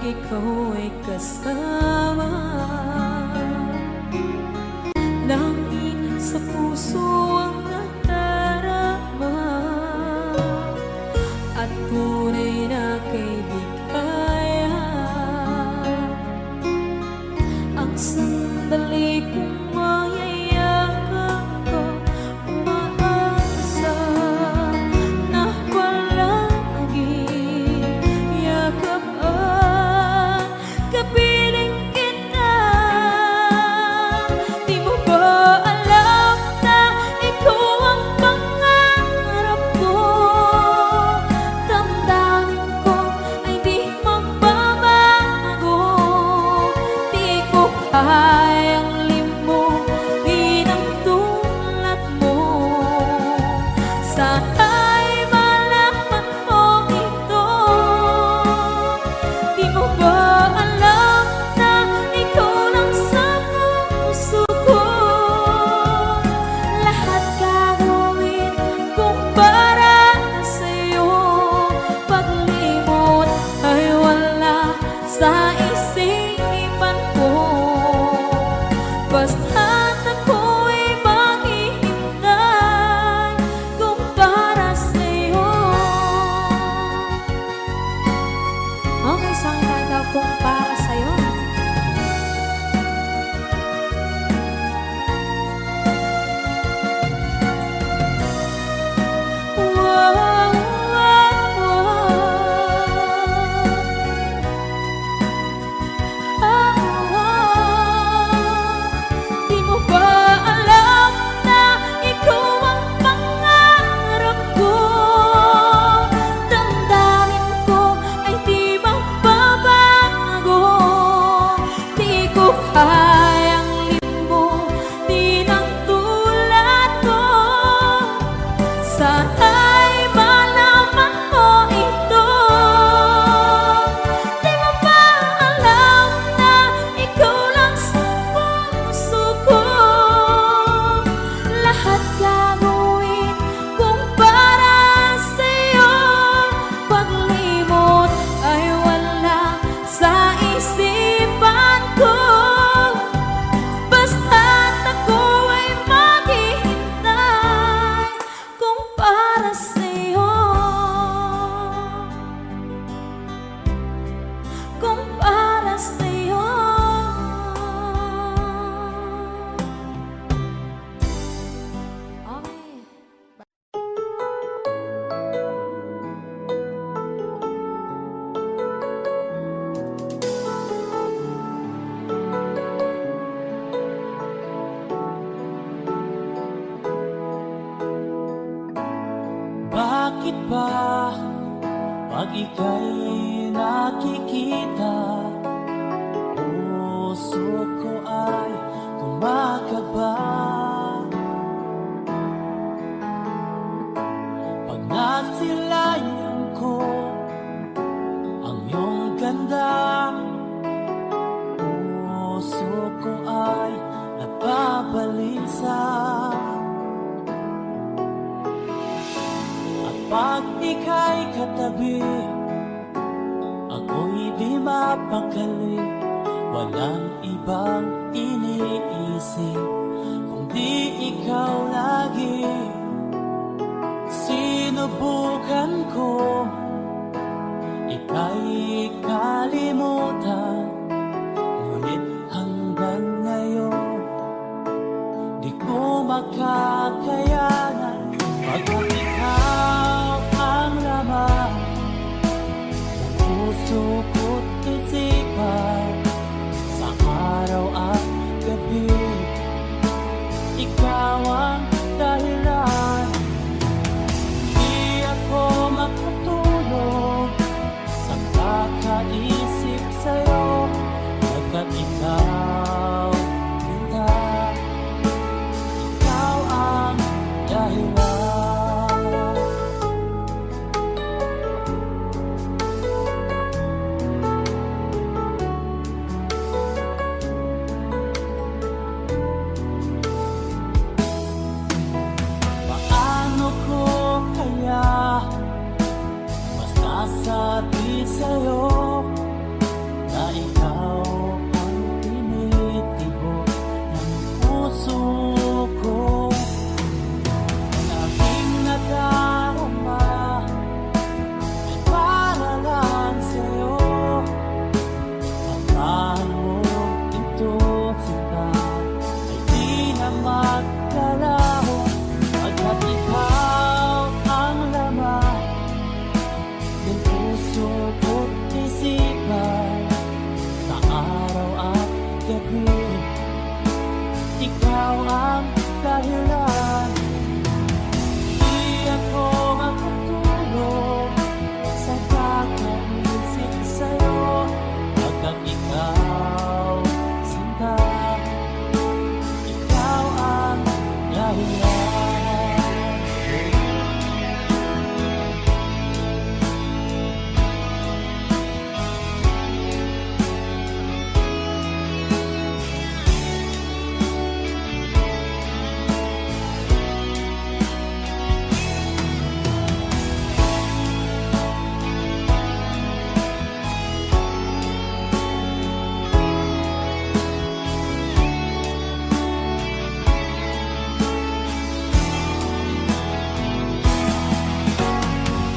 ikaw ay kasama. Langit sa puso ang nadarama, at tunay na kaibigan. Ang sandali kong mayayakap ko, umaasa na palaging yakap at kapiling kita. Di mo ba alam na ikaw ang pangarap ko? Damdamin ko ay di magbabago. Di ko kayang limutin ang tulad mo. Sana'y malaman mo ito. Di mo ba alam na ikaw lang sa puso ko? Lahat gagawin kung para sa'yo. Paglimot ay wala sa isipan ko. Basta't ako'y maghihintay kung para sa'yo. Okay, saan tayo kung para sa'yo? Wow, wow, Di mo ba alam na ikaw ang pangarap ko? Damdamin ko ay di magbabago. Di ko kayang limutin ang tulad ko. Sana'y malaman mo ito. Di mo ba alam na ikaw lang sa puso ko? Lahat gagawin kung para sa'yo. Paglimot ay wala sa isipan ko. Basta't ako ay maghihintay kung para sa'yo. Kung para sa'yo. Okay. Bakit ba pag ika'y nakikita, puso ko ay kumakaba? Pag nasilayan ko ang iyong ganda, puso ko ay nababalisa. Pag ika'y katabi, ako'y di mapakali. Walang ibang iniisip kundi ikaw lagi. Sinubukan ko ika'y kalimutan, ngunit hanggang ngayon di ko makakayanan. Pagkat ikaw ang laman ng puso ko't isipan, sa araw at gabi ikaw ang dahilan. Di ako makatulog sa kakaisip sa'yo, pagkat ikaw kita, ikaw ang dahilan. magkalaho pagkat ikaw ang laman ng puso ko't isipan sa araw at gabi. Ikaw ang dahilan, di ako makatulog sa kakaisip sa'yo pagkat ikaw sinta. Ikaw ang dahilan.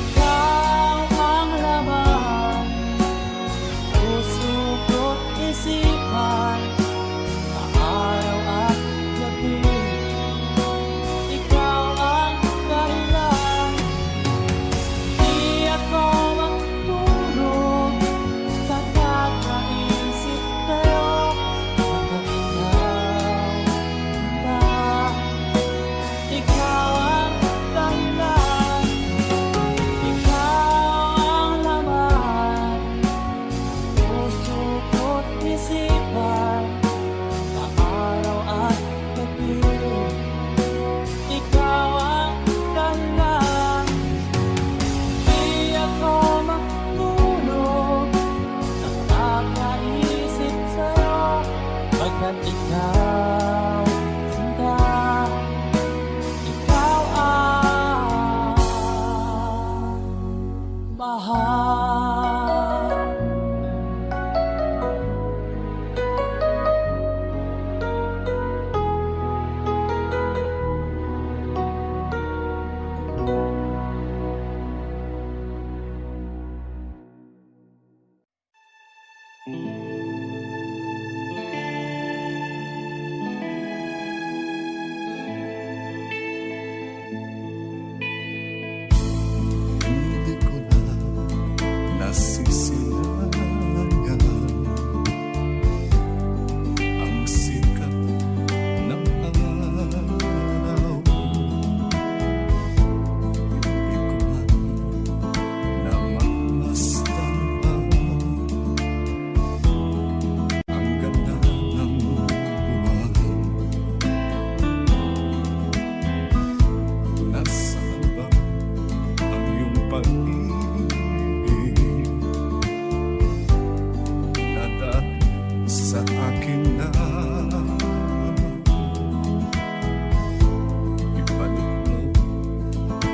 Ikaw ang laman, puso ko't isipan sa araw at gabi. Ikaw ang dahilan, di ako makatulog sa kakaisip sa'yo pagkat ikaw sinta. Ikaw ang dahilan, ikaw ang laman, puso ko't isipan sa araw at gabi. Ikaw ang dahilan, di ako makatulog sa kakaisip sa'yo pagkat ikaw sinta. Ikaw ang mahal. Hindi ko na nasisilayan ang sikat ng araw. Hindi ko man namamasdan ang ganda ng buwan. Nasaan ba ang iyong pag-ibig na dati sa akin na ibalik mo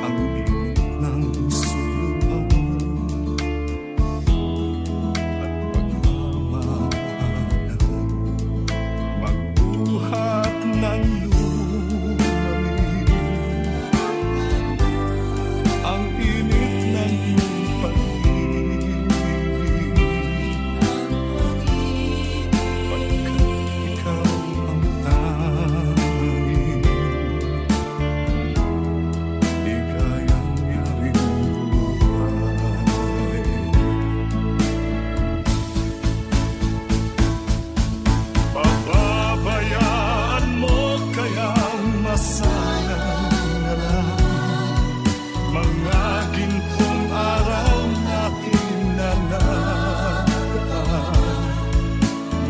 ang init ng suluhan at pagmamahalan, magbuhat ng lumalim ang init ng iyong pag-ibig pagkat ikaw ang tanging ligayang yaring buhay. Pababayaan mo kayang masayang na lang mga gintong araw natin na nakaraan.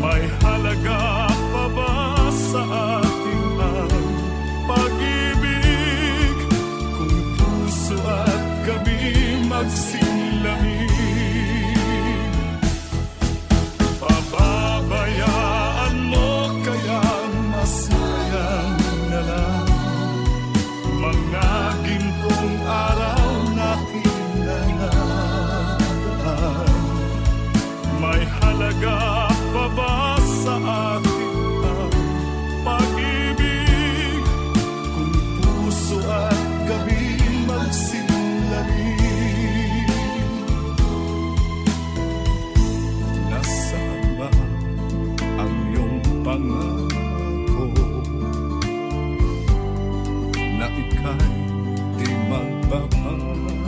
May halaga pa ba sa ating ang pag-ibig kung puso at gabi magsilamig? Pababayaan mo kayang masayang na lang mga gintong araw natin na nakaraan. May halaga pa ba sa atin ang pag-ibig kung puso at gabi magsilamig? ay di magbabago.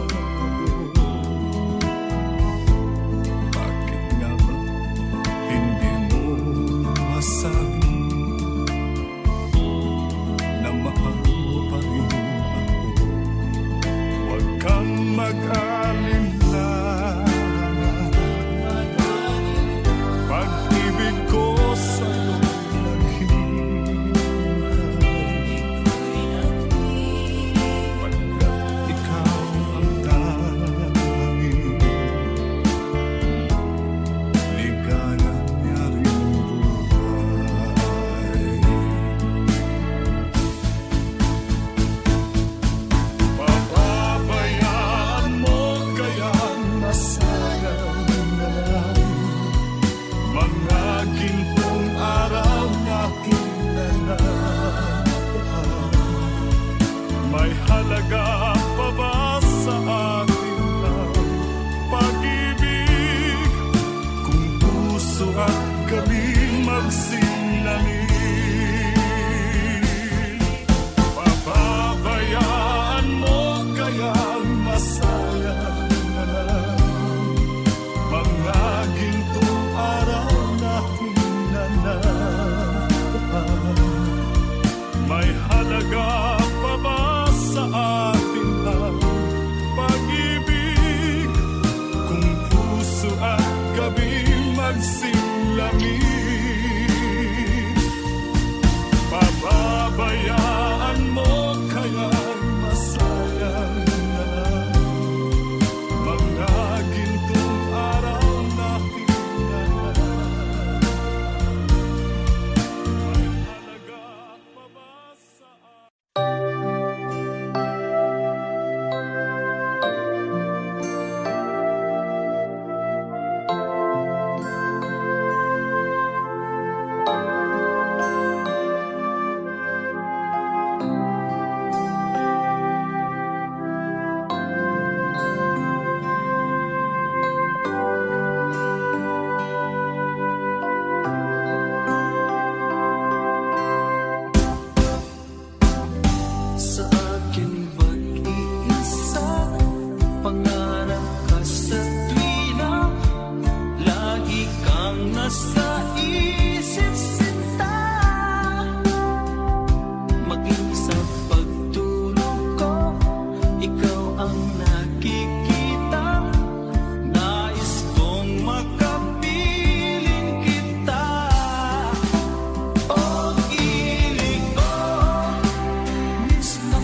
Bakit nga ba hindi mo masabi na mahal mo pa rin ako? Huwag kang mag-alala, pag-ibig ko sa'yo naghihintay, pagkat ikaw ang tanging ligaya niya rin buhay. Papabayaan mo kaya nasayang na lang mga gintong araw natin na nataan? May halaga pa ba sa atin ang pag-ibig kung puso at gabi magsinangin? Papabayaan mo kaya masayang na lang mga gintong araw natin na nataan? May halaga pa ba sa atin ang pag-ibig kung puso at gabi magsilamig? Papabayaan mo kaya masayang na lang mga gintong araw natin na nataan? May halaga pa ba sa atin? Sa akin mag-iisa, pangarap ka sa tuwina, lagi kang nasa isip sinta. Maging sa pagtulog ko, ikaw ang nakikita. Nais kong makapiling kita. Pag-ibig ko, miss na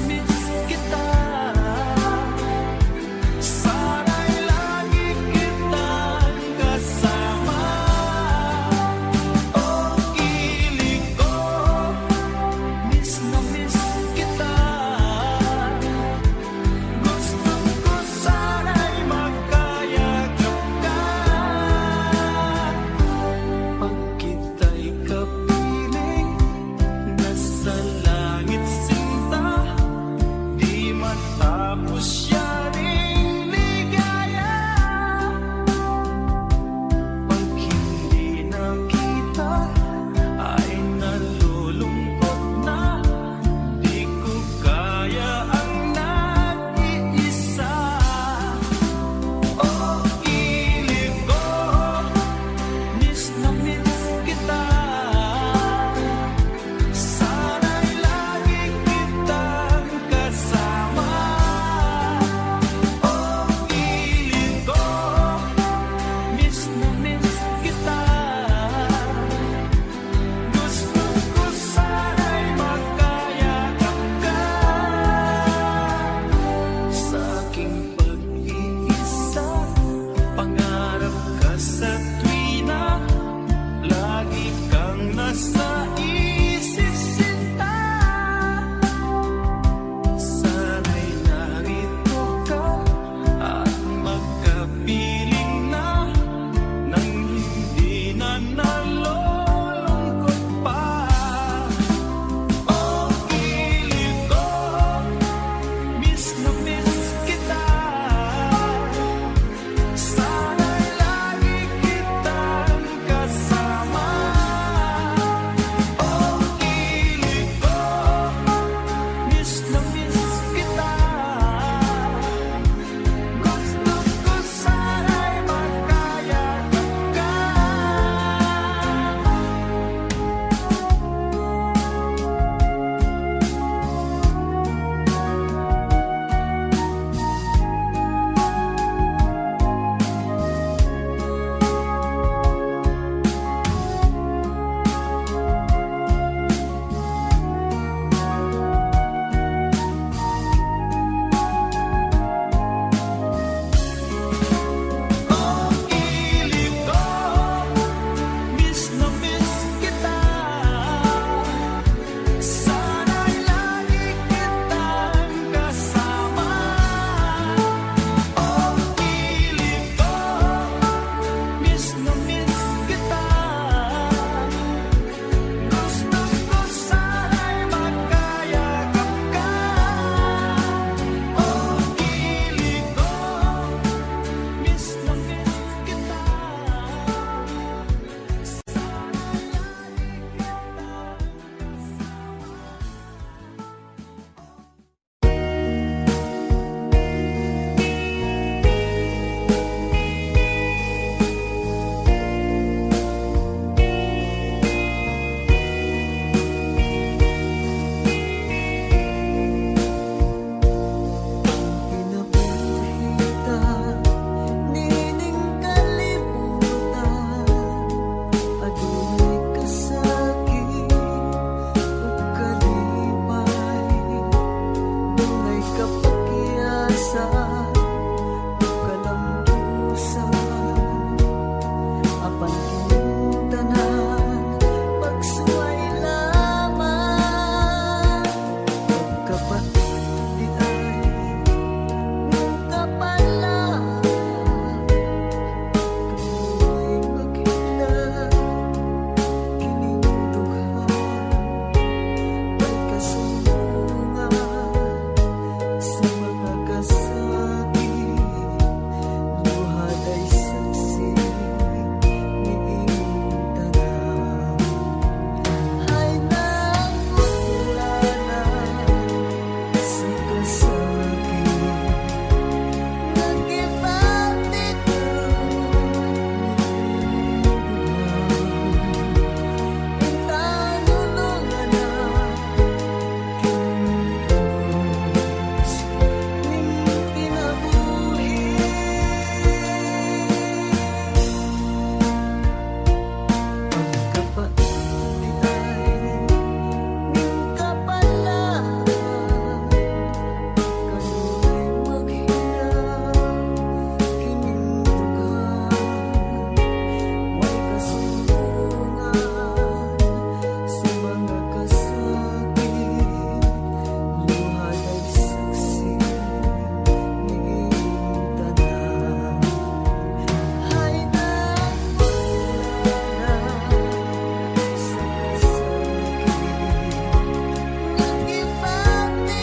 sa kalambusan. Apan kining tanan pagsuway lamang. Pagkapati ay nung kapalang kamoy maghinang kining duha may kasunungan sa mga kasakit. Luhad ay saksi niing tanan. Ay nangutulana sa kasakit. Nagibati ko itanulungan na kinos ning kinabuhi. Pagkapati ay ning kapalang kamoy maghinang kining dugan. May kasulungan sa mga kasakit. Luhad ay saksi niing tanan. Ay nangutulana sa kasakit. Nagibati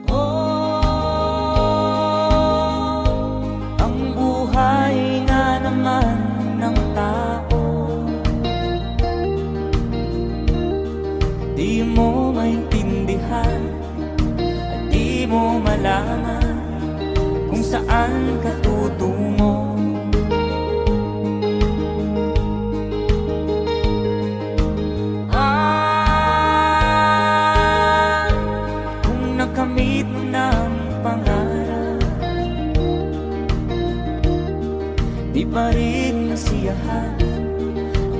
ko ang buhay na naman ng tao. Di mo maintindihan at di mo malaman kung saan ka tutungo. Kung nakamit mo ng pangarap, di pa rin nasiyahan.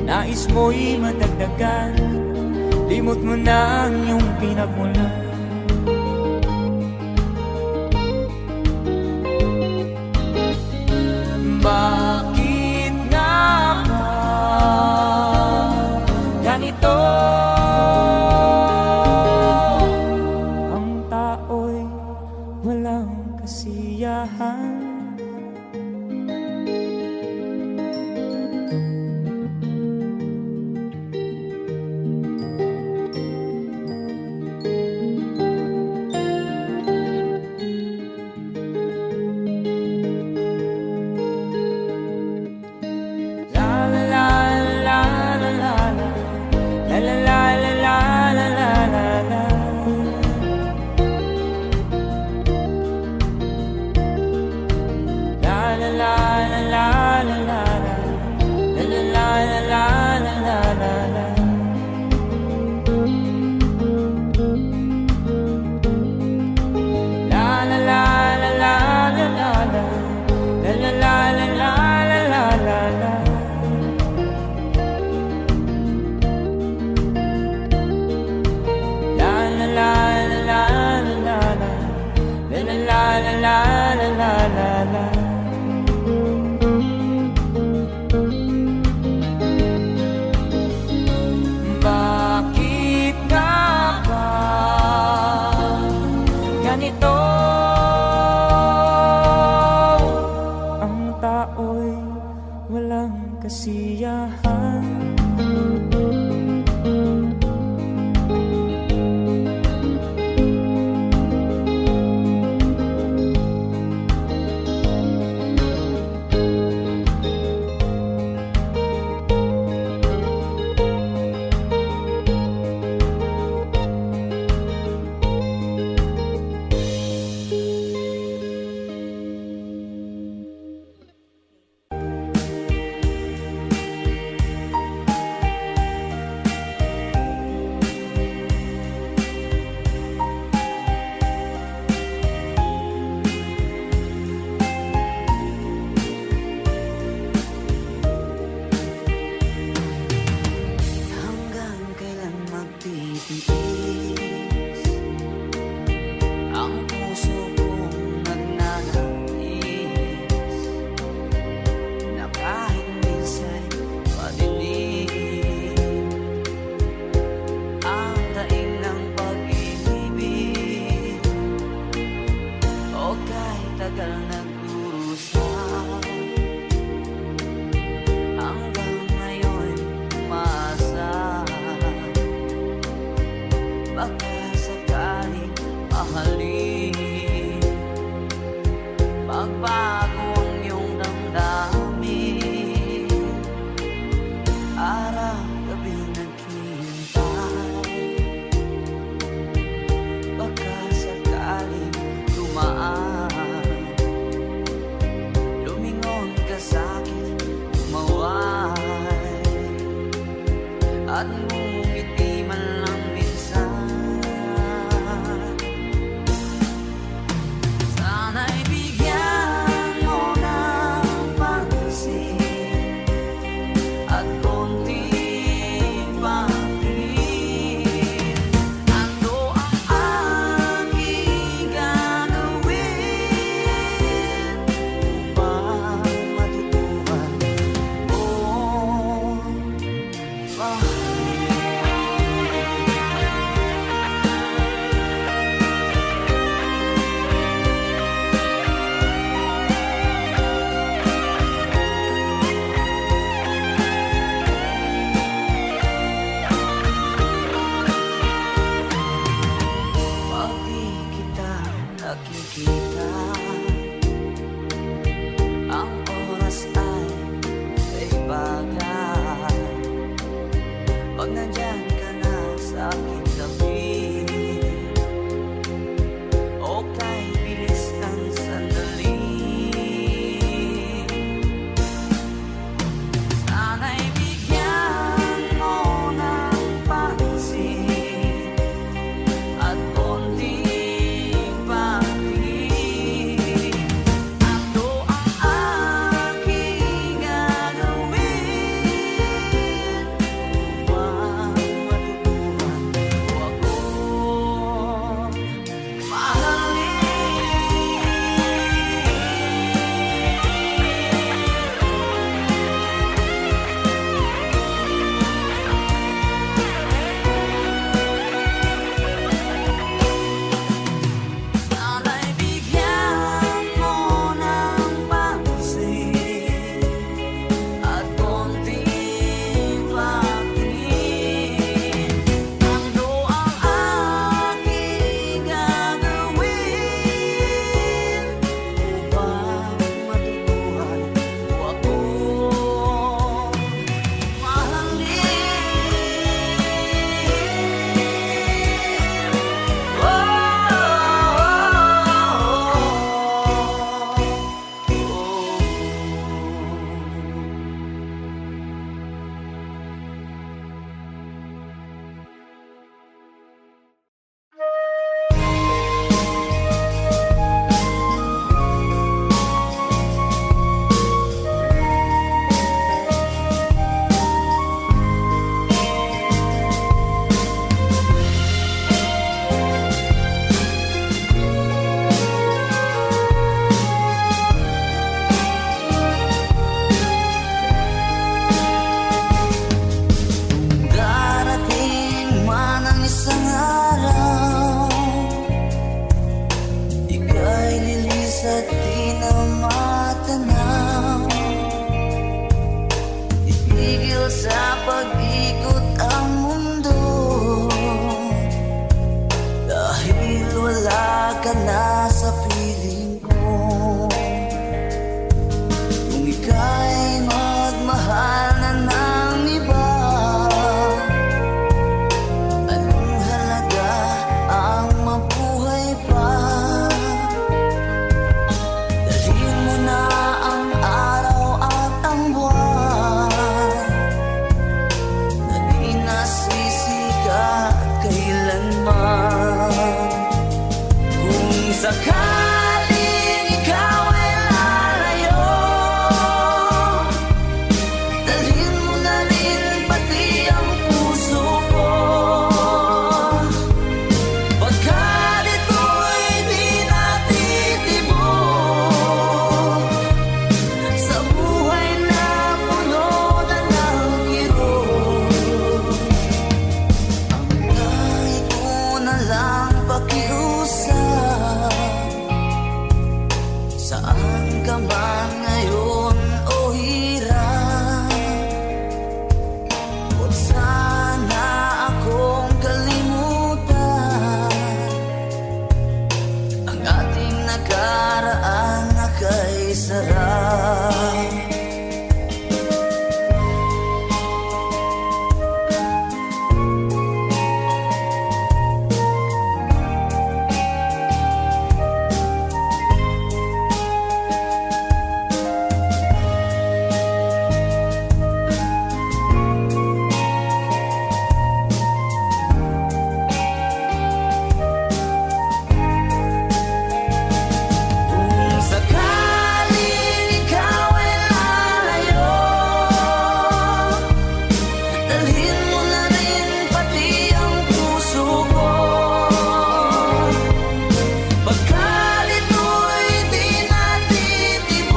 Nais mo'y madagdagan, limot mo na ang iyong pinagmulan. Bakit nga ba ganito? Ang tao'y walang kasiyahan. at ngumiti man lang minsan. Sana'y bigyan mo ng pansin at konting patingin. Ano ang aking gagawin upang matutuhan mo pag di kita nakikita, ang oras ay kaibagan. Ibigin mo na rin pati ang puso ko. Pagkat ito'y di natitibok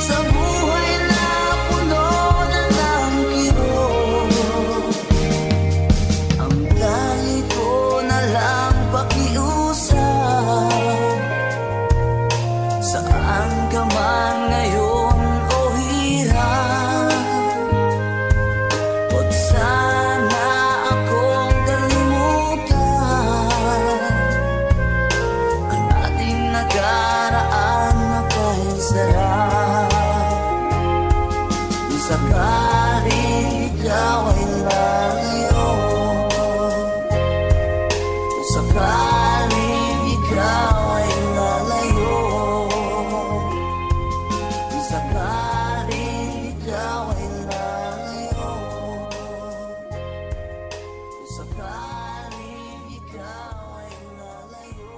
sa buhay na puno na ng kirot. Ang dali ko na lang pakiusap, saan ka man ngayon o hirap, huwag sana akong kalimutan ang ating nakaraan na kay sarap. Kung sakaling ikaw ay lalayo, kung sakaling ikaw ay lalayo, kung sakaling ikaw ay lalayo, kung sakaling ikaw ay lalayo.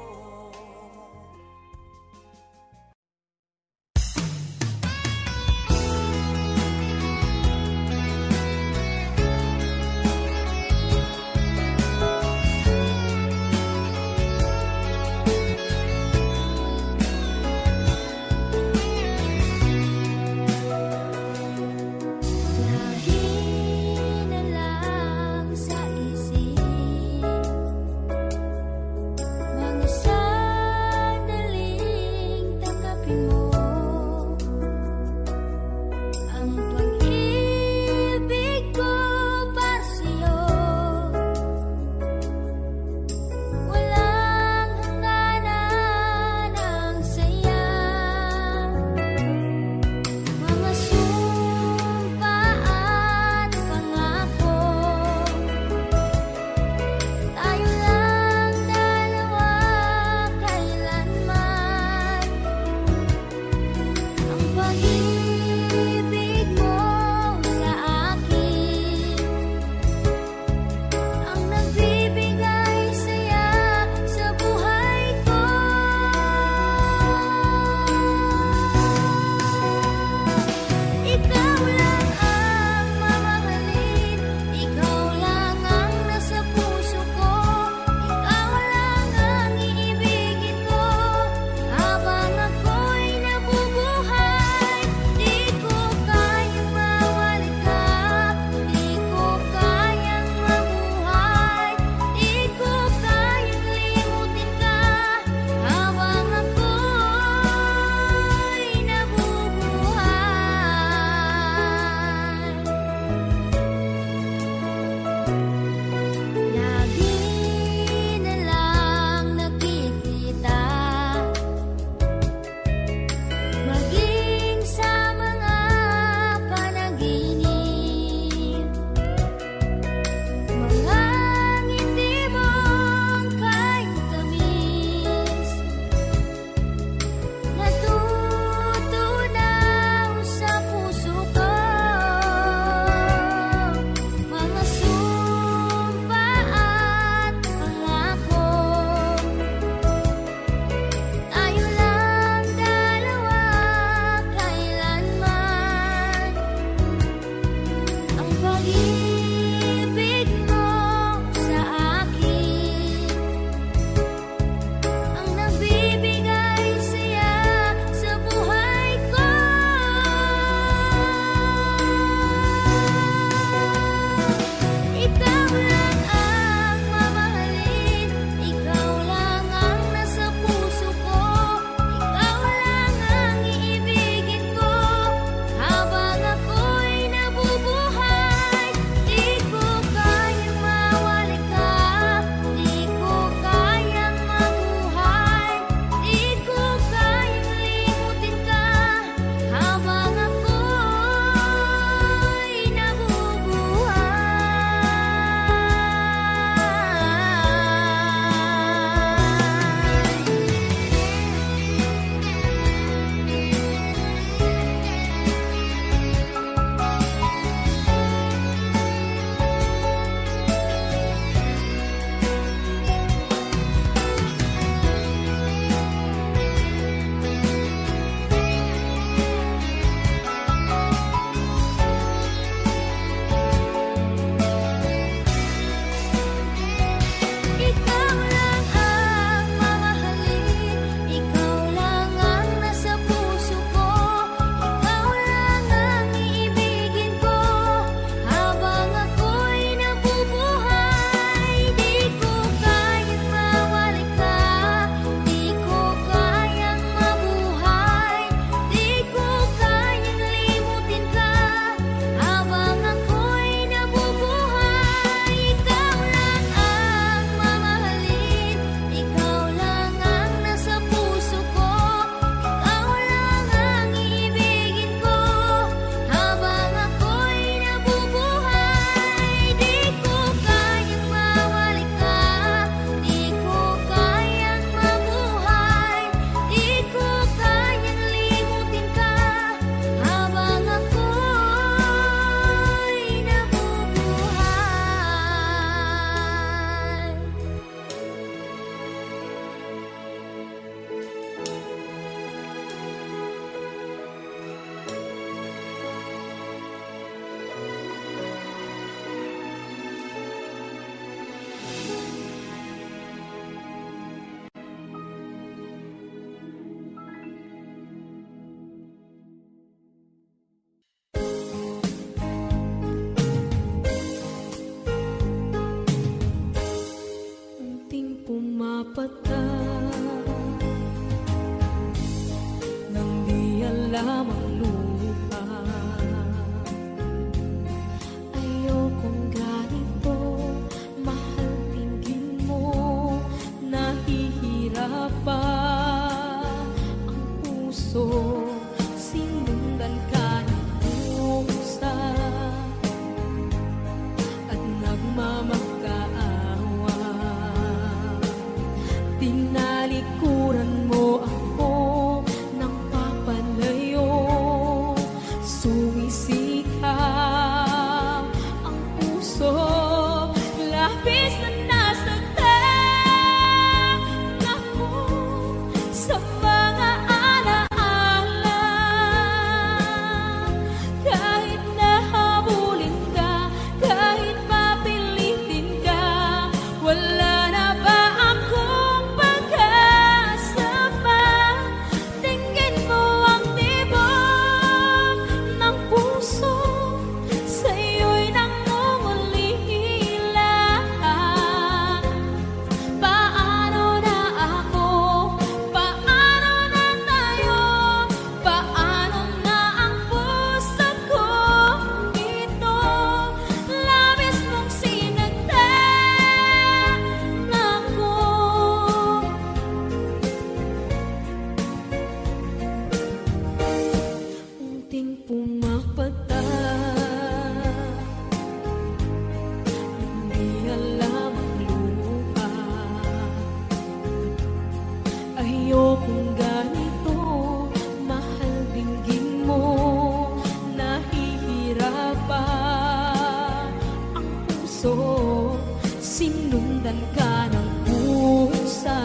puso, sinundan ka ng pusa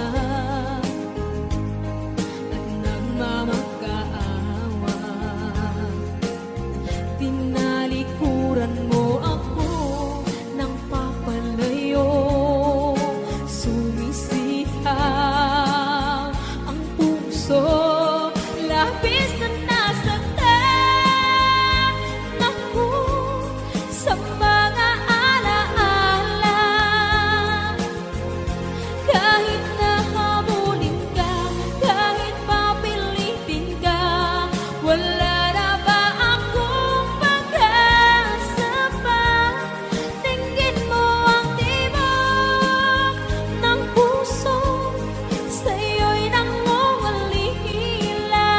at nagmamakaawa. Tinalikuran mo ako ng papalayo, sumisihaw ang puso, labis na nasaktan ako sa mga alaala. Kahit nahabulin ka, kahit papilitin ka, wala na ba akong pag-asa pa? Tingin mo ang tibok ng puso, sa'yo'y nangungulila.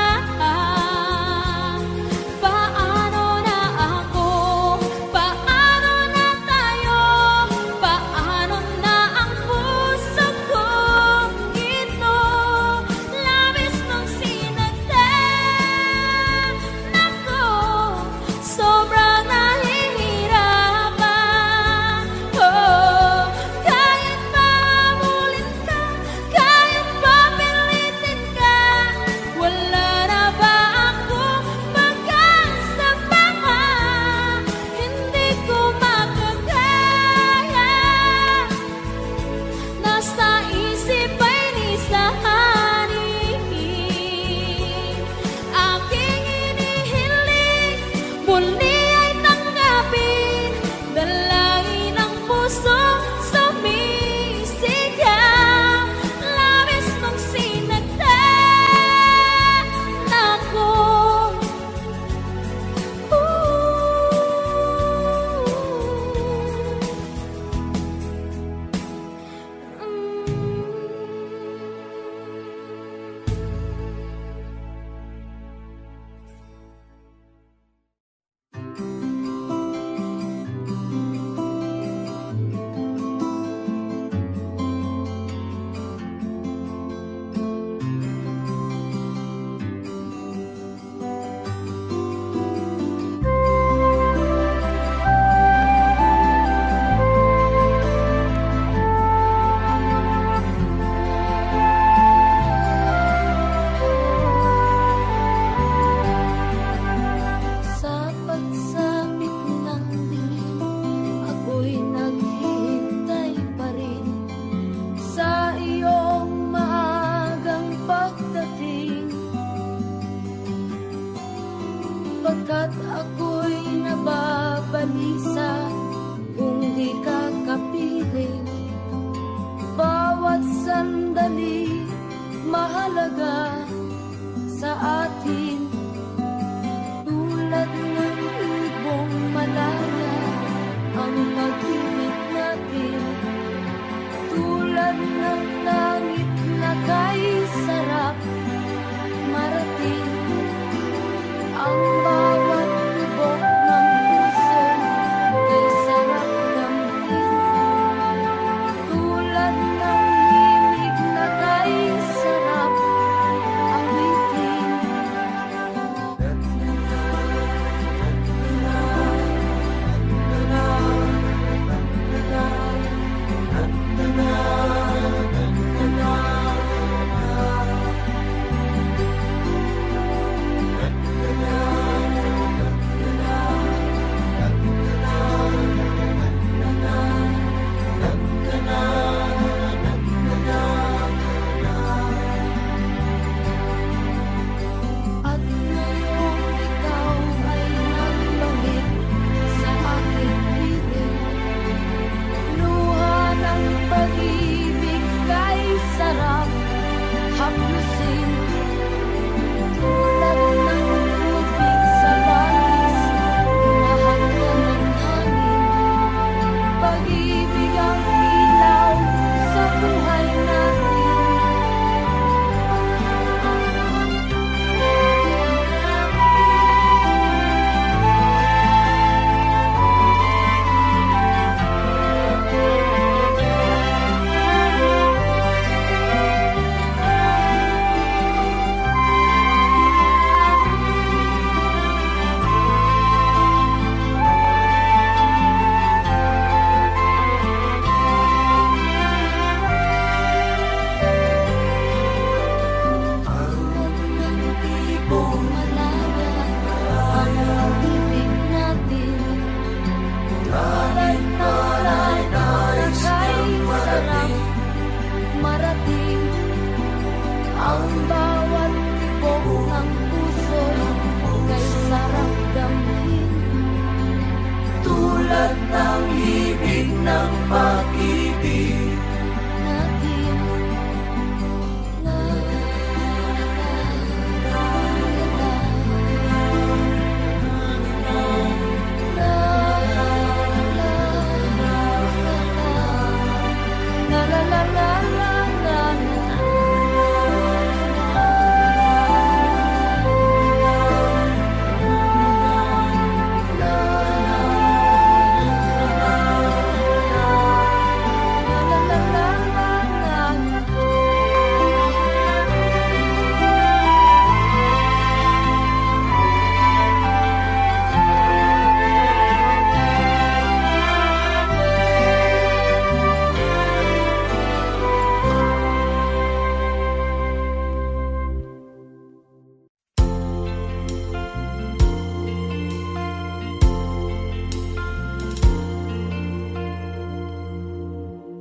Paano na ako? Paano tulad ng hibig ng pag-ibig. natin. La, la, la, la, la, la,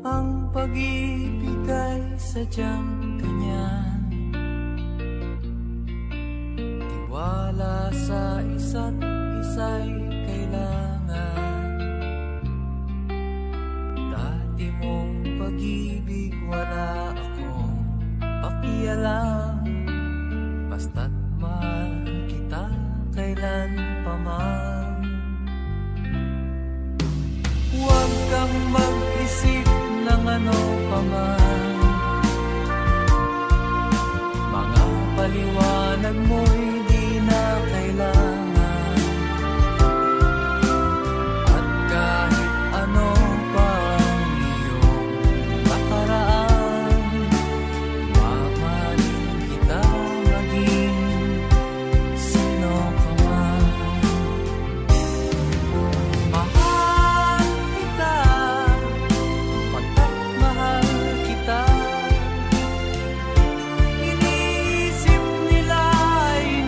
Ang pag-ibig ay sadyang ganyan, tiwala sa isa't isa'y kailangan. Dati mong pag-ibig wala akong pakialam, basta't mahal kita kailan pa man. Huwag kang mag-isip ng ano pa man, mga paliwanag mo'y di na kailangan. At kahit ano pa ang iyong nakaraan, mamahalin kita maging sino ka man. Mahal kita, pagkat mahal kita. Iniisip nila ay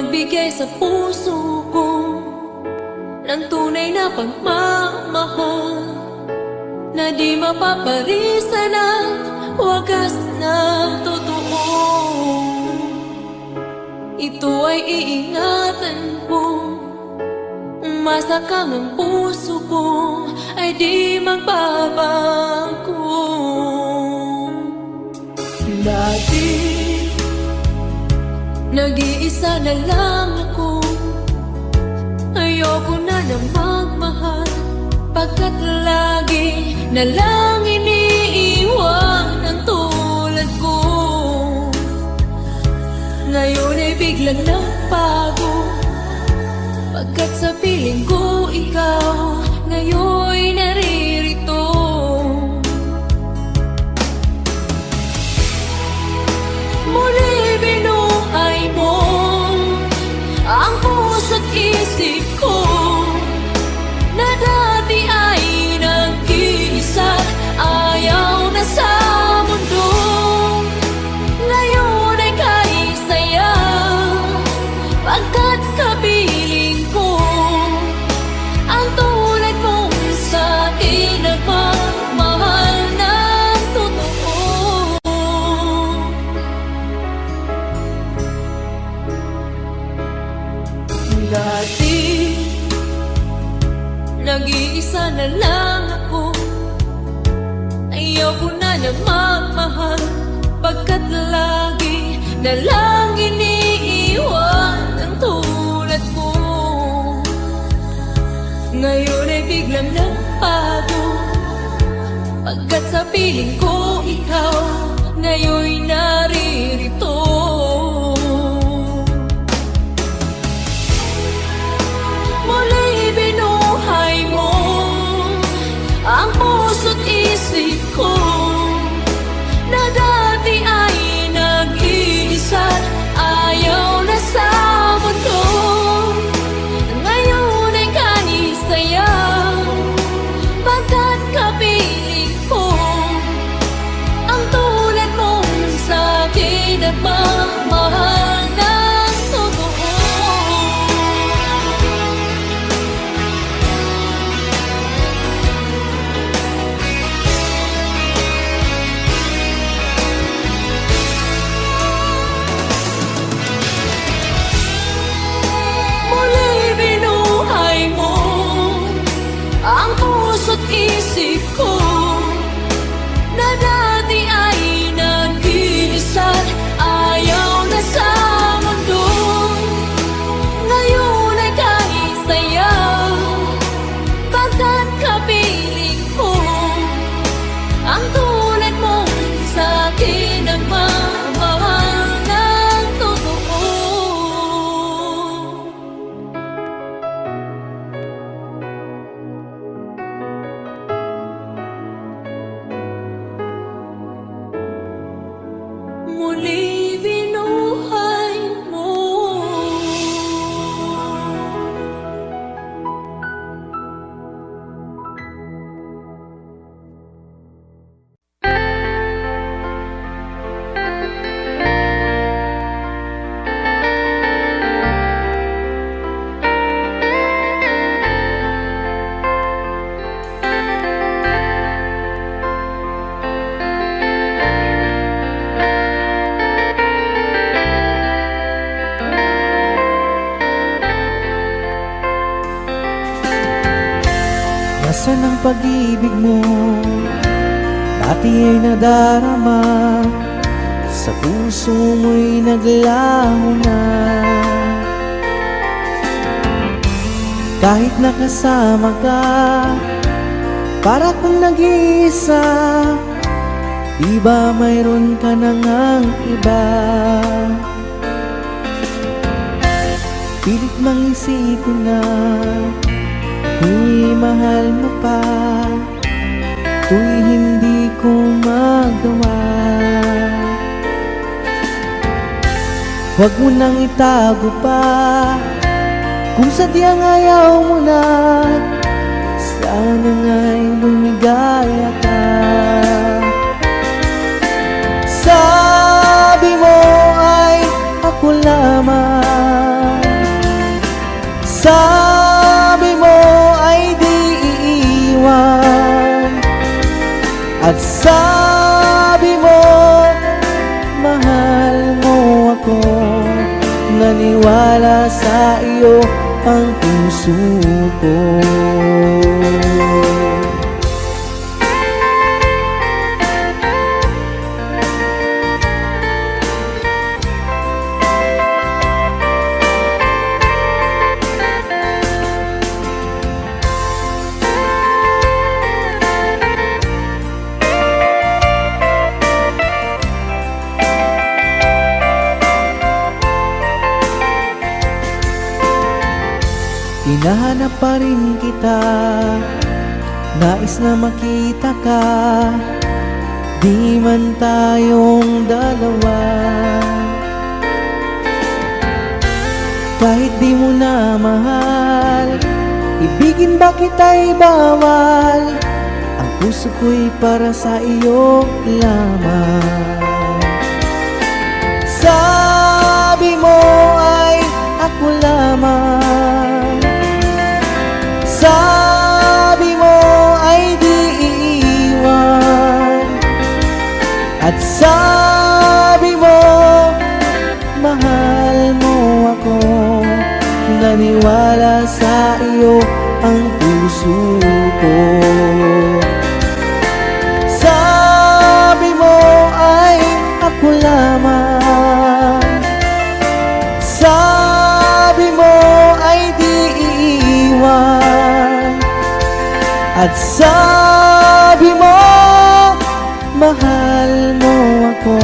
nagbigay sa puso ko ng tunay na pagmamahal na di mapaparisan at wagas na totoo. Ito ay iingatan ko, umasa kang ang puso ko ay di magbabago. Dati nag-iisa na lang ako, ayoko na na magmahal, pagkat lagi na lang iniiwan ang tulad ko. Ngayon ay biglang nagbago, pagkat sa piling ko ikaw ngayon naririto. Muli binuhay mo ang puso't isip ko na dati ay nag-iisa't ayaw na sa mundo. Ngayon ay kahit saya, pagkat kapiling ko ang tulad mong sa'kin nagmamahal ng totoo. Dati nag-iisa na lang ako, ayoko na na magmahal, pagkat lagi na lang iniiwan ang tulad ko. Ngayon ay biglang nagbago, pagkat sa piling ko ikaw ngayon naririto. Muli binuhay mo ang puso't isip ko na dati ay nag-iisa't ayaw na sa mundo. Ngayon ay kahit saya, pagkat kapiling ko ang tulad mong sa'kin nagmamahal ng totoo. Muli binuhay mo ang puso't isip ko na dati ay nag-iisa't ayaw na sa mundo. Ngayon ay kahit saya, pagkat kapiling ko ang tulad mong sa'kin nagmamahal ng totoo. Muli binuhay mo. Nasaan ang pag-ibig mo? Dati ay nadarama, sa puso mo'y naglaho na. Kahit nakasama ka, para kang nag-iisa, di ba mayroon ka na ngang iba? Pilit mang isipin na di mahal mo pa, to'y hindi ko magawa. Huwag mo nang itago pa, kung sadyang ayaw mo na, sana nga'y lumigaya ka. Sabi mo ay ako lamang, At sabi mo, mahal mo ako. Naniwala sa iyo ang puso ko. Hinahanap pa rin kita, nais na makita ka, di man tayong dalawa. Kahit di mo na mahal, ibigin ba kita'y bawal? Ang puso ko'y para sa iyo lamang. Sabi mo ay ako lamang, sabi mo ay di iiwan. At sabi mo, mahal mo ako. Naniwala sa iyo ang puso ko. Sabi mo ay ako lamang, sabi mo ay di iiwan. At sabi mo, mahal mo ako.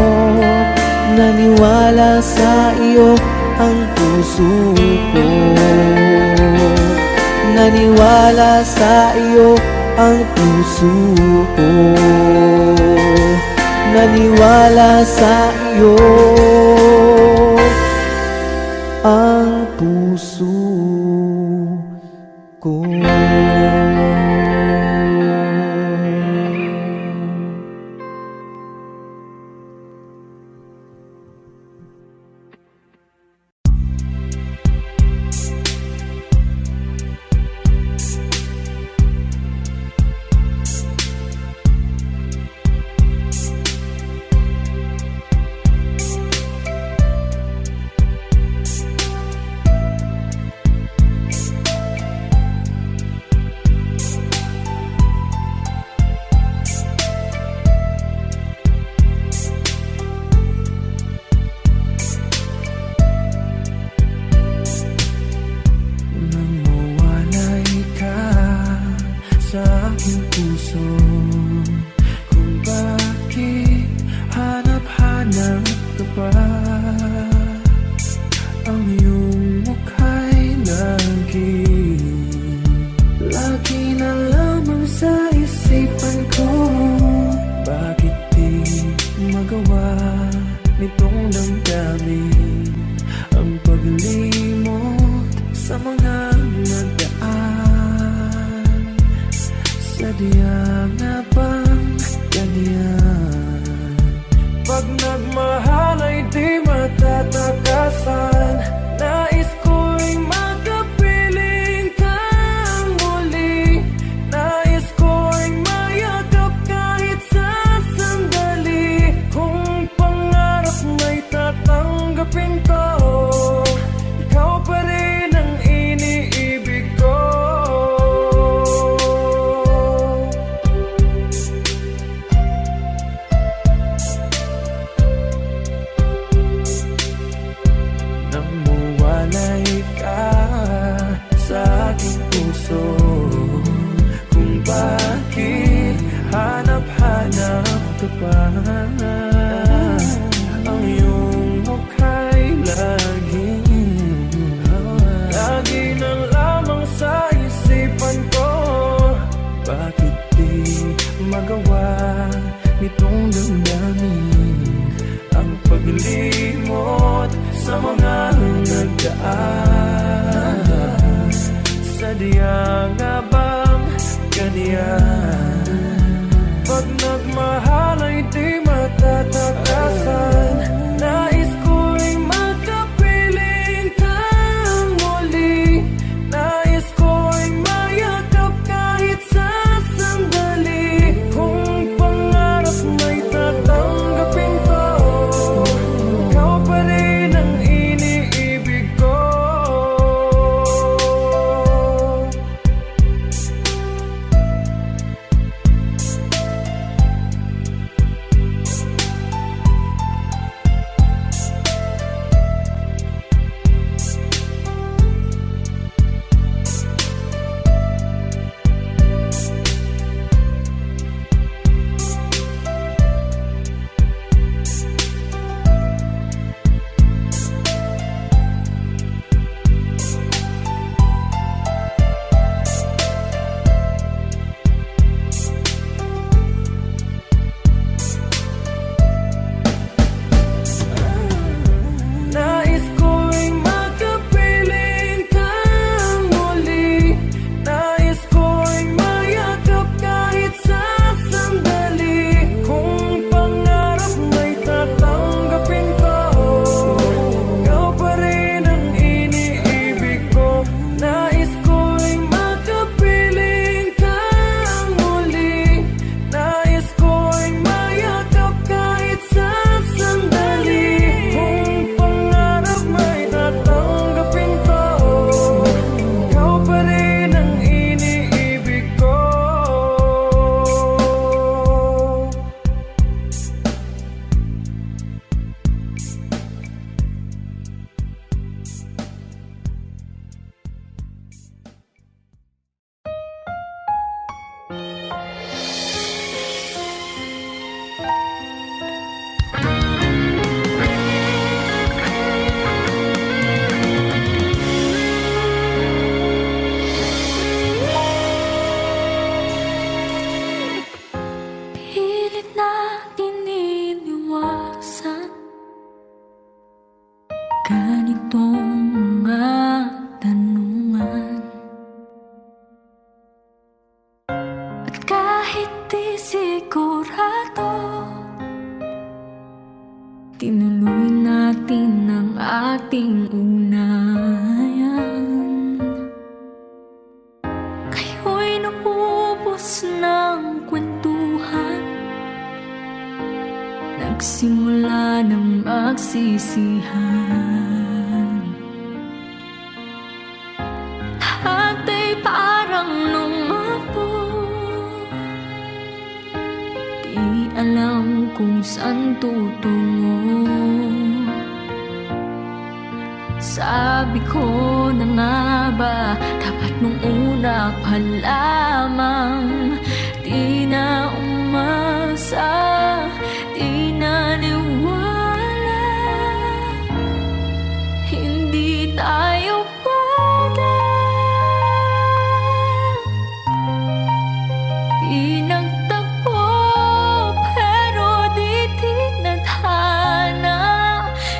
Naniwala sa iyo ang puso ko. Naniwala sa iyo ang puso ko. Naniwala sa iyo ang puso ko. Sadya nga bang ganyan? Pag nagmahal ay di matatakasan. Nais ko'y makapiling kang muli. Nais ko'y mayakap kahit sa sandali. Kung pangarap ating unayan. Kayo'y naubos ng kwentuhan, nagsimula ng magsisihan. Lahat ay parang lumapo, di alam kung saan tutungo. Sabi ko na nga ba, dapat nung una pa lamang di na umasa, di naniwala. Hindi tayo pwede, pinagtagpo pero di tinadhana.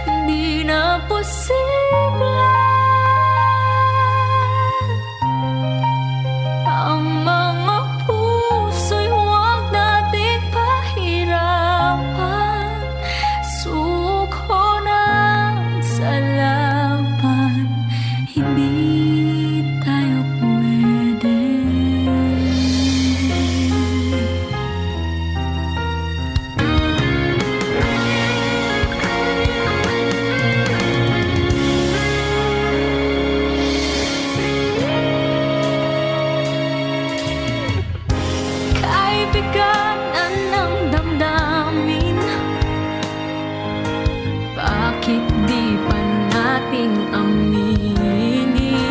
Hindi na posible ang mga puso'y huwag nating pahirapan. Suko na sa laban, hindi tayo pwede. Kaibiganan ng damdamin, bakit di pa natin aminin?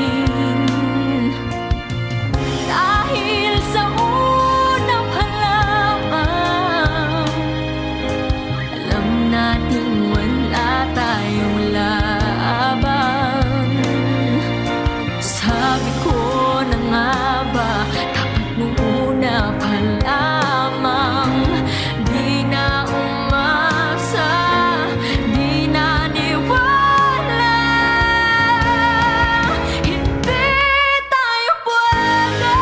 Dahil sa una pa lamang, alam nating wala tayong laban. Sabi ko na nga ba, dapat nung una pa lamang di na umasa, di naniwala. Hindi tayo pwede,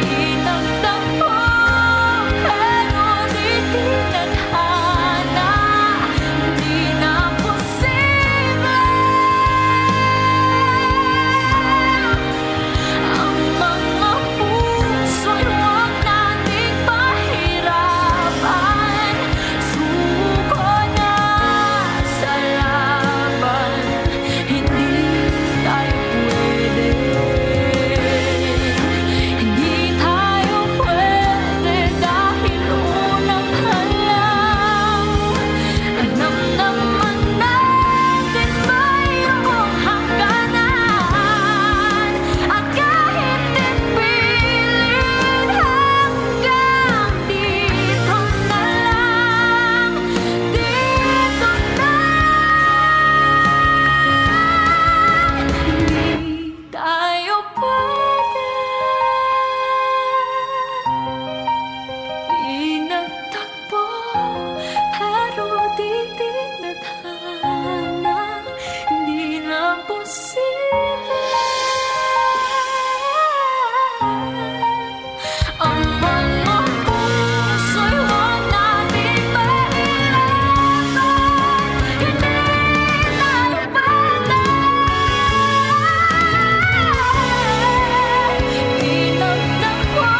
pinagtagpo pero di tinadhana. Hindi na posible ang mga puso'y huwag nating pahirapan. Suko na sa laban, hindi tayo pwede. Hindi tayo pwede dahil una pa lang, alam naman natin mayroong hangganan. At kahit ipilit hanggang dito na lang, dito na. Hindi tayo pwede, pinagtagpo pero di tinadhana. Hindi na posible ang mga puso'y huwag nating pahirapan. Hindi tayo pwede, pinagtagpo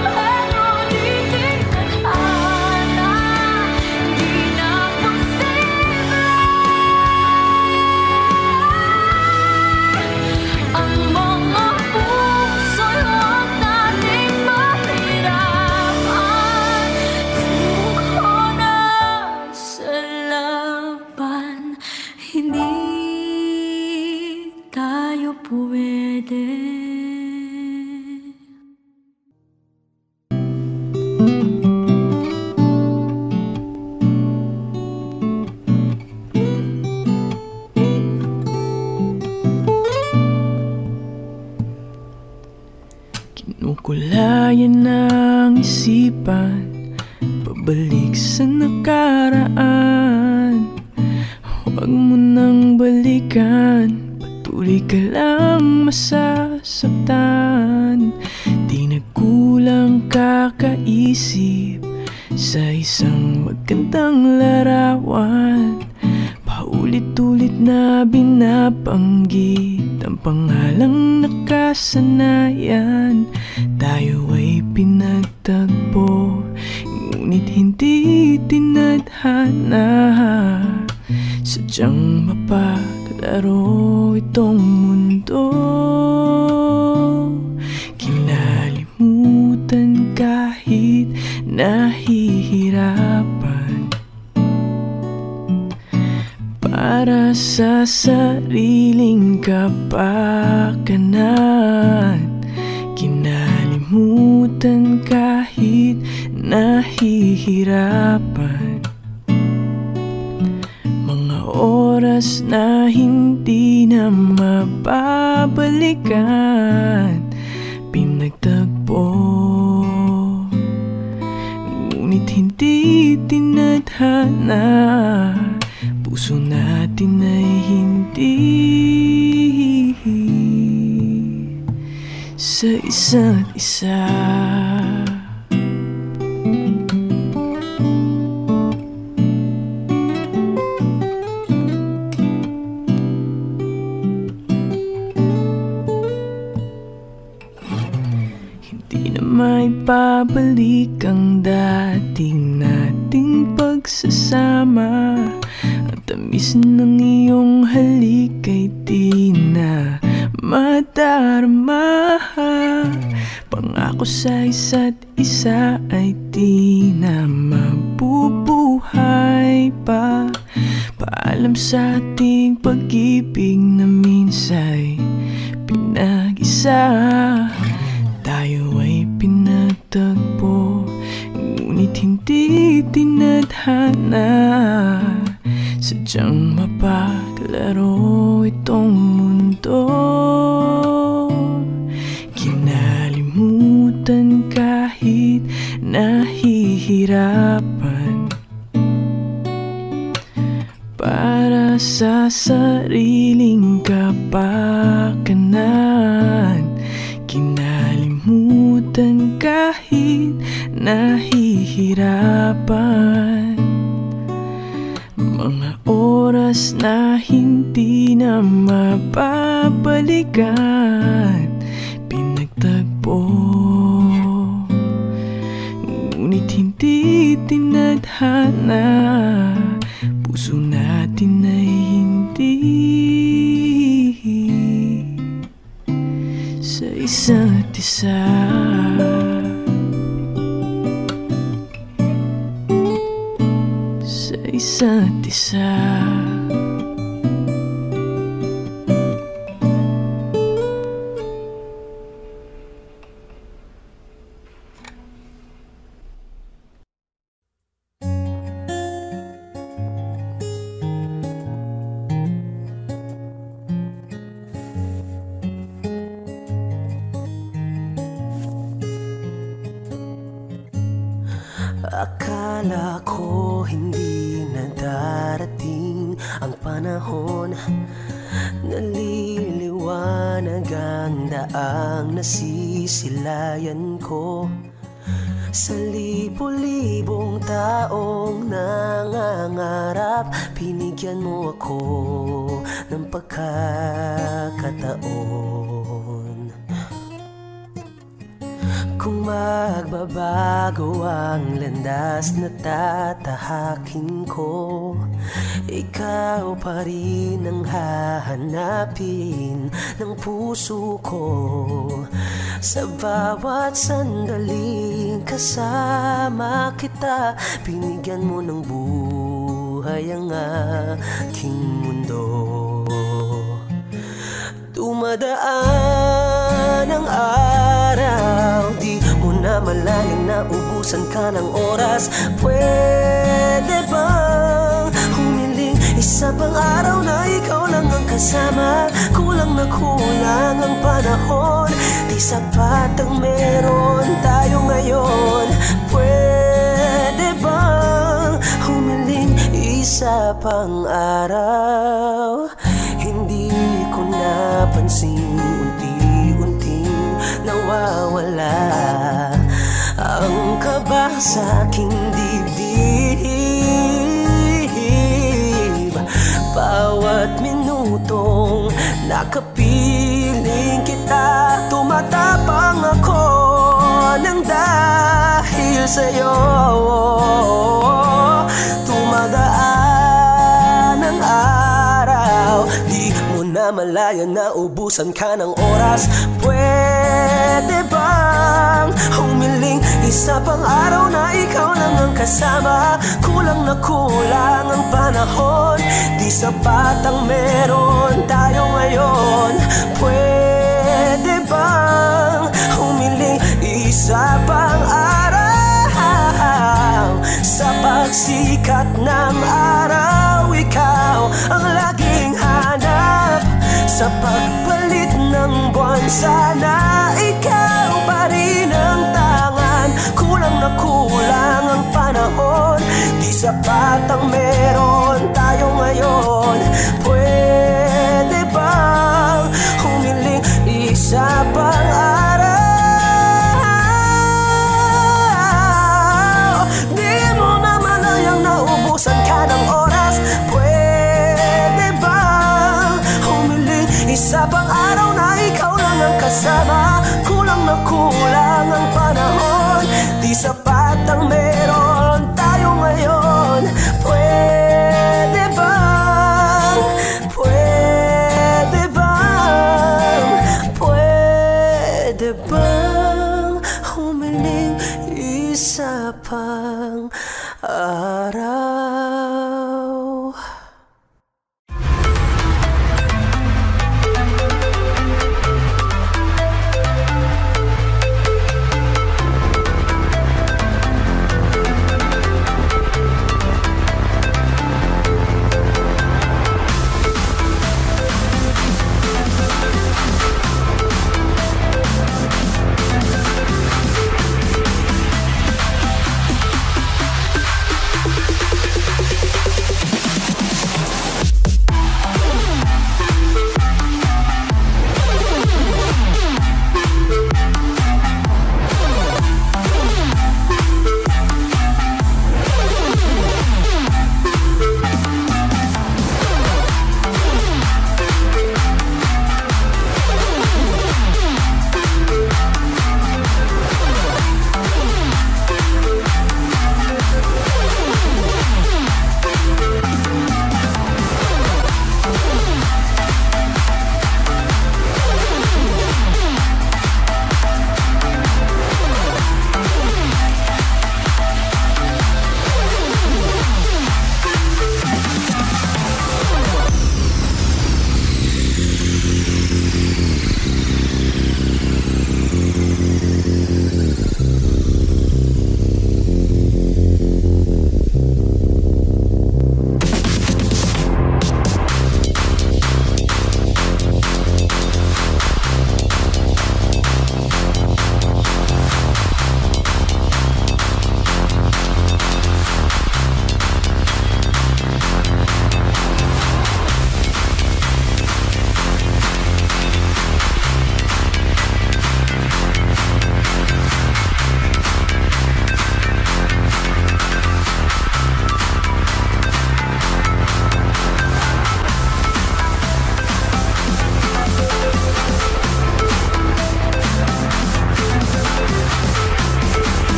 pero di tinadhana. Hindi na posible ang mga puso'y huwag nating pahirapan. Suko na sa laban, hindi tayo pwede. Kinukulayan ng isipan, pabalik sa nakaraan. Huwag mo nang balikan, patuloy ka lang masasaktan. Di nagkulang kakaisip sa isang magandang larawan. Paulit-ulit na binabanggit ang pangalang nakasanayan. Tayo ay pinagtagpo, ngunit hindi tinadhana. Sadyang mapaglaro itong mundo. Kinalimutan kahit nahihirapan, para sa sariling kapakanan. Kinalimutan kahit nahihirapan, mga oras na hindi na mababalikan. Pinagtagpo, ngunit hindi tinadhana. Puso natin ay hindi sa isa't isa. Hindi na maibabalik ang dating nating pagsasama. Ang tamis ng iyong halik ay di na madarama. Pangako sa isa't isa ay di na mabubuhay pa. Paalam sa ating pag-ibig na minsa'y pinag-isa. Tayo ay pinagtagpo, ngunit hindi tinadhana. Sadyang mapaglaro itong mundo. Kinalimutan kahit nahihirapan, para sa sariling kapakanan. Kinalimutan kahit nahihirapan, mga oras na hindi na mababalikan. Pinagtagpo, ngunit hindi tinadhana. Puso natin ay hindi sa isa't isa. Sa isa't isa. Akala ko hindi na darating ang panahon, naliliwanag ang daang nasisilayan ko. Sa libo-libong taong nangangarap, binigyan mo ako ng pagkakataon. Kung magbabago ang landas na tatahakin ko, ikaw pa rin ang hahanapin ng puso ko. Sa bawat sandaling kasama kita, binigyan mo ng buhay ang aking mundo. Dumadaan ang araw, di mo na malayang naubusan ka ng oras. Pwede bang humiling isa pang araw na ikaw lang ang kasama? Kulang na kulang ang panahon, di sapat ang meron tayo ngayon. Pwede bang humiling isa pang araw? Hindi ko napansin, unti-unting nawawala ang kaba sa aking minutong nakapiling kita. Tumatapang ako ng dahil sa'yo. Tumagaan ang araw, di mo na malaya na ubusan ka ng oras. Pwede bang humiling isa pang araw na ikaw lang ang kasama? Kulang na kulang ang panahon, di sapat ang meron tayo ngayon. Pwede bang humiling isa pang araw? Sa pagsikat ng araw, ikaw ang laging hanap. Sa pagpalit ng buwan, sana ikaw pa rin ang tangan. Kulang na kulang ang panahon, di sapat ang meron tayo ngayon. Pwede bang humiling isa pang araw? Di mo na malayang naubusan ka ng oras. Pwede bang humiling isa pang araw na ikaw lang ang kasama? Kulang na kulang ang panahon, di sapat